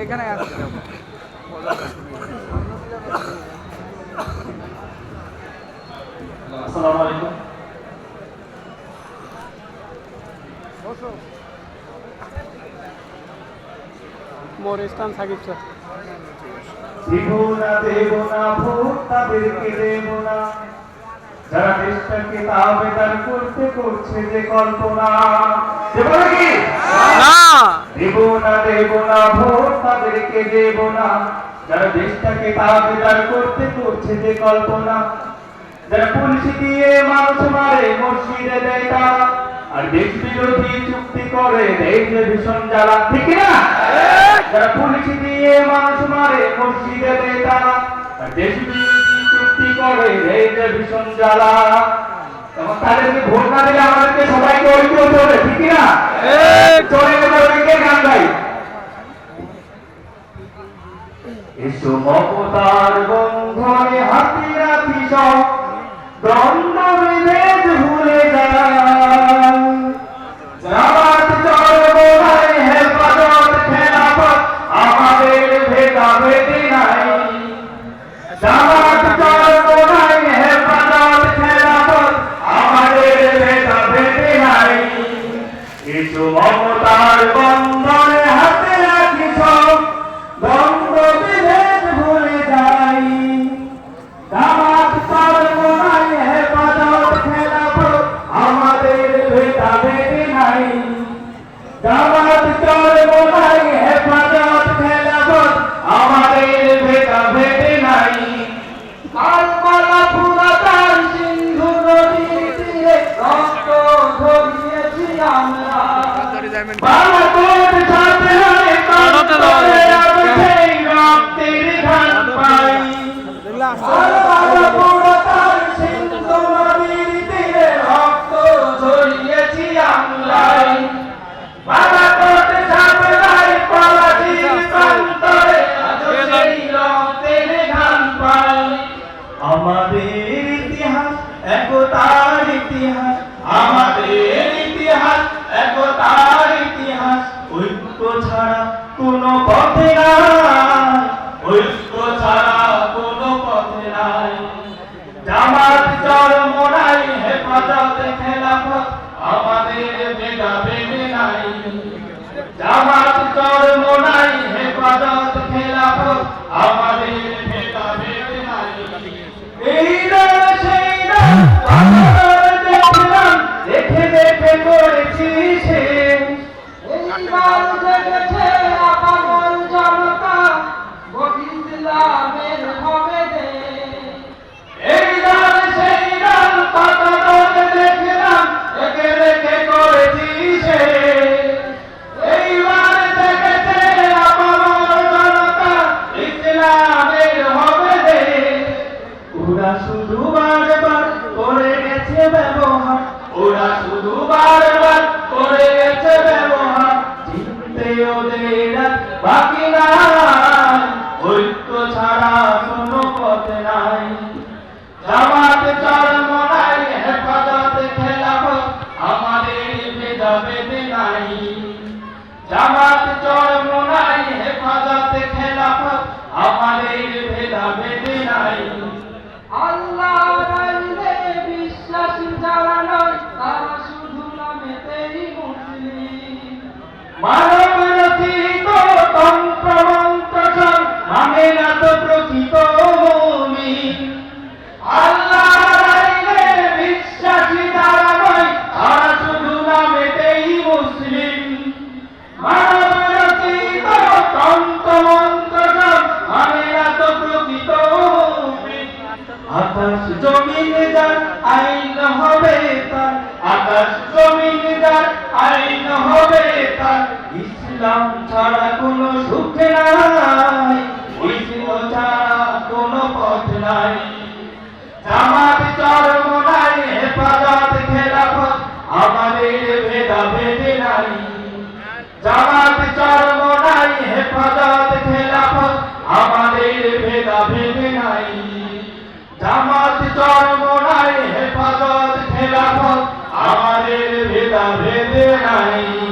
এখানে আসছে আসসালামু আলাইকুম। মোর স্থান সাকিব স্যার। দেব না ভোট তাদেরকে দেব না, যারা দেশটাকে তাবেদার করতে করছে যে কল্পনা। দেব নাকি? দেব না ভোট তাদেরকে দেব না, যারা দেশটাকে তাবেদার করতে করছে যে কল্পনা। যারা পুলিশ দিয়ে মানুষ মারে মসজিদে দেয় তারা, আর দেশ বিরোধী চুক্তি করে দেয় যে ভীষণ জ্বালা। ঠিক না? যারা পুলিশ দিয়ে মানুষ মারে মসজিদে দেয় তারা, আর দেশ বিরোধী চুক্তি করে দেয় যে ভীষণ জ্বালা। এবং তাদেরকে ভোট না দিলে আমাদেরকে সবাইকে ঐক্য হতে হবে। ঠিক না? চলে গেলে গান গাই। এসো মমতার বন্ধনে হাতি রাতি সব দ্বন্দ্ব বিভেদ ভুলে যায়। জামাত চরমোনাই হেফাজত খেলাফত আমাদের ভেদাভেদি নাই। জামাত চরমোনাই হেফাজত খেলাফত আমাদের ভেদাভেদি নাই। এসো মমতার বন্ধনে হাতে রাখি সব দ্বন্দ্ব বিভেদ ভুলে যাই। জামাত চরমোনাই হেফাজত খেলাফত আমাদের ভেদাভেদি নাই। জামাত চরমোনাই হেফাজত খেলাফত আমাদের ভেদাভেদি নাই। কারবালা ফুরাতার সিন্ধু নদীর তীরে রক্ত ঝরিয়েছি আমরা। বালাকোট ছাত্রায় কাঁদতে আমি সেই রক্তের ঘাম পাই। কারবালা ফুরাতার সিন্ধু নদীর তীরে রক্ত ঝরিয়েছি আমরা। বালাকোট ছাত্রায় পলাশীর প্রান্তরে আজ সেই রক্তের ঘাম পাই। আমাদের ইতিহাস একতার ইতিহাস, আমাদের ইতিহাস একতার ইতিহাস। ঐক্য ছাড়া কোনো পথে নাই, ঐক্য ছাড়া কোনো পথে নাই। জামাত চরমোনাই হেফাজত খেলাফত আমাদের ভেদাভেদি নাই। জামাত চরমোনাই হেফাজত খেলাফত আমাদের ভেদাভেদি নাই। এই দল সেই দল দেখলাম, দেখে দেখে করেছি শেষ। এইবার জেগেছে আপামর জনতা, ইসলামের হবে দেশ। এই দল সেই দল কত দল দেখলাম, দেখে দেখে করেছি শেষ। এইবার জেগেছে আপামর জনতা, ইসলামের হবে দেশ। ওরা শুধু বারবার করে গেছে ব্যবহার, ওরা শুধু বারবার করে গেছে ব্যবহার। চিনতে ওদের আর বাকি নাই, ঐক্য ছাড়া কোনো পথ নাই। জামাত চরমোনাই হেফাজত খেলাফত আমাদের ভেদাভেদি নাই। জামাত চরমোনাই হেফাজত খেলাফত আমাদের ভেদাভেদি নাই। আল্লাহর আইনে বিশ্বাসী যারা নয়, তারা শুধু নামেতেই মুসলিম। মানব রচিত তন্ত্র মন্ত্র সব মানে না তো প্রকৃত মুমিন। আল্লাহর আইনে বিশ্বাসী যারা নয়, তারা শুধু নামেতেই মুসলিম। মানব রচিত তন্ত্র মন্ত্র সব মানে না তো প্রকৃত মুমিন। আকাশ জমিন যার আইন হবে তার, আকাশ জমিন যার আইন হবে তার। ইসলাম ছাড়া কোনো সুখ নাই, ইসলাম ছাড়া কোনো পথ নাই। জামাত চরমোনাই হেফাজত খেলাফত আমাদের ভেদাভেদি নাই। জামাত চরমোনাই হেফাজত খেলাফত আমাদের ভেদাভেদি নাই। জামাত চরমোনাই হেফাজত খেলাফত আমাদের ভেদাভেদ নাই